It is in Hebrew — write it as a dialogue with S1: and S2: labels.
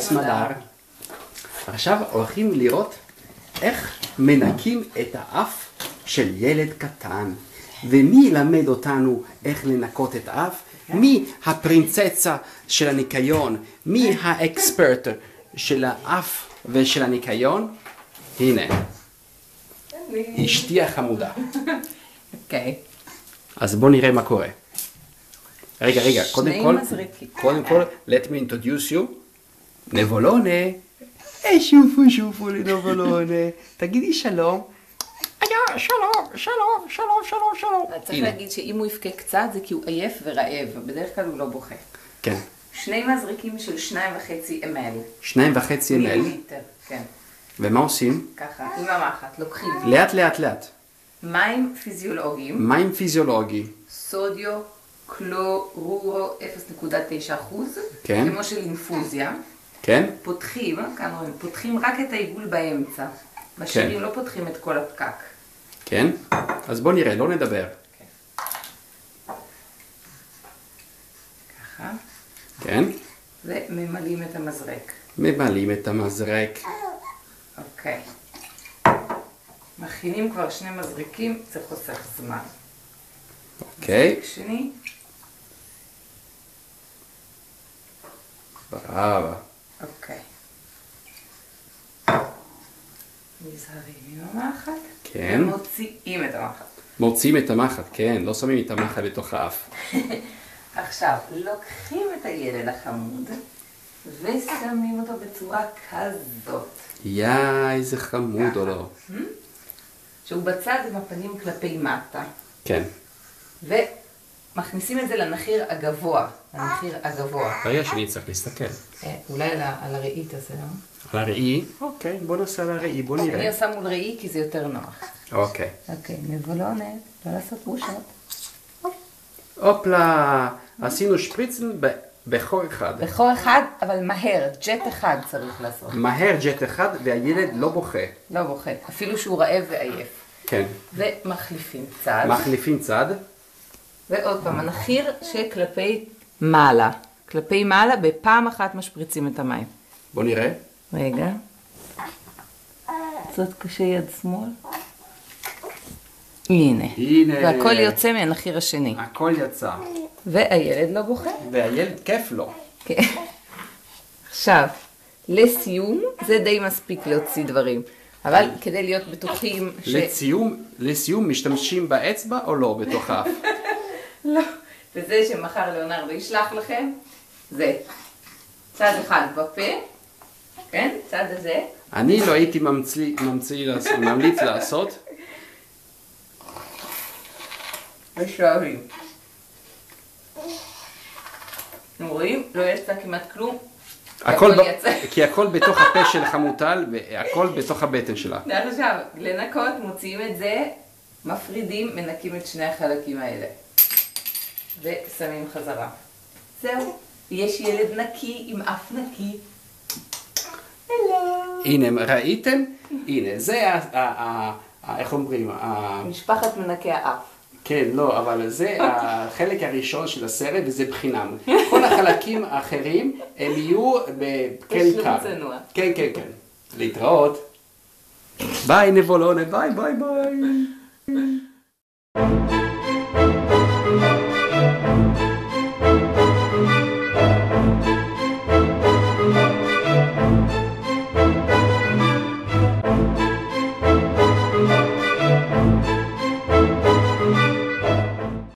S1: סמדר. עכשיו הולכים לראות איך מנקים את האף של ילד קטן. ומי ילמד אותנו איך לנקות את האף? מי הפרינצצה של הניקיון? מי האקספרט של האף ושל הניקיון? הנה, אשתי החמודה.
S2: אוקיי.
S1: אז בואו נראה מה קורה. רגע, קודם כל, let me introduce you. נבולונה. שופו לנבולונה. תגידי שלום. שלום.
S2: צריך להגיד שאם הוא יבכה קצת זה כי הוא עייף ורעב, בדרך כלל הוא לא בוכה.
S1: כן.
S2: 2 מזריקים של 2.5 ml.
S1: 2.5 ml.
S2: מיליליטר, כן.
S1: ומה עושים?
S2: ככה, עם המחט, לוקחים.
S1: לאט.
S2: מים פיזיולוגיים.
S1: מים פיזיולוגי.
S2: סודיו קלורורו 0.9%.
S1: כן.
S2: כמו של אינפוזיה.
S1: כן.
S2: פותחים רק את העיגול באמצע. משאירים, לא פותחים את כל הפקק.
S1: כן. אז בוא נראה, לא נדבר.
S2: ככה.
S1: כן.
S2: וממלאים את המזרק.
S1: ממלאים את המזרק.
S2: אוקיי. מכינים כבר 2 מזרקים, זה חוסך זמן.
S1: אוקיי.
S2: מזרק שני.
S1: בראבו.
S2: אוקיי. נזהרים עם המחט.
S1: כן.
S2: ומוציאים את המחט.
S1: מוציאים את המחט, כן. לא שמים את המחט בתוך האף.
S2: עכשיו, לוקחים את הילד החמוד ושמים אותו בצורה כזאת.
S1: איזה חמוד או לא.
S2: שהוא בצד עם הפנים כלפי מטה.
S1: כן.
S2: ומכניסים את זה לנחיר הגבוה.
S1: רגע שאני צריך להסתכל.
S2: אולי על הראית הזה, לא?
S1: על הראי? אוקיי, בוא נעשה על הראי, בוא נראה.
S2: אני עושה מול ראי כי זה יותר נוח.
S1: אוקיי.
S2: אוקיי, נבולונת, לא לעשות בושות.
S1: הופלה, עשינו שפריצן בחור אחד.
S2: בחור אחד, אבל מהר, ג'ט אחד צריך לעשות.
S1: מהר ג'ט אחד והילד לא בוכה.
S2: לא בוכה, אפילו שהוא רעב ועייף.
S1: כן.
S2: ומחליפים צד.
S1: מחליפים צד.
S2: ועוד פעם, הנחיר שכלפי מעלה. כלפי מעלה, בפעם אחת משפריצים את המים.
S1: בוא נראה.
S2: רגע. קצת קשה יד שמאל. הנה. והכל יוצא מהנחיר השני.
S1: הכל יצא.
S2: והילד לא בוכה.
S1: והילד כיף לו.
S2: כן. עכשיו, לסיום, זה די מספיק להוציא דברים. אבל כדי להיות בטוחים
S1: לסיום משתמשים באצבע או לא בתוך האף?
S2: לא. וזה שמחר ליאונרדו ישלח לכם, זה צד אחד בפה, כן? צד הזה.
S1: אני לא הייתי ממליץ לעשות.
S2: ושואבים. אתם רואים? לא יצא כמעט כלום.
S1: כי הכל בתוך הפה של חמוטל והכל בתוך הבטן שלה.
S2: עכשיו, לנקות, מוציאים את זה, מפרידים, מנקים את 2 החלקים האלה. ושמים חזרה. זהו. יש ילד נקי עם אף נקי.
S1: הנה, ראיתם? הנה, זה איך אומרים?
S2: משפחת מנקי האף.
S1: כן, לא, אבל זה החלק הראשון של הסרט וזה בחינם. כל החלקים האחרים הם יהיו בקל קר. כן. להתראות. ביי נבולונה, ביי.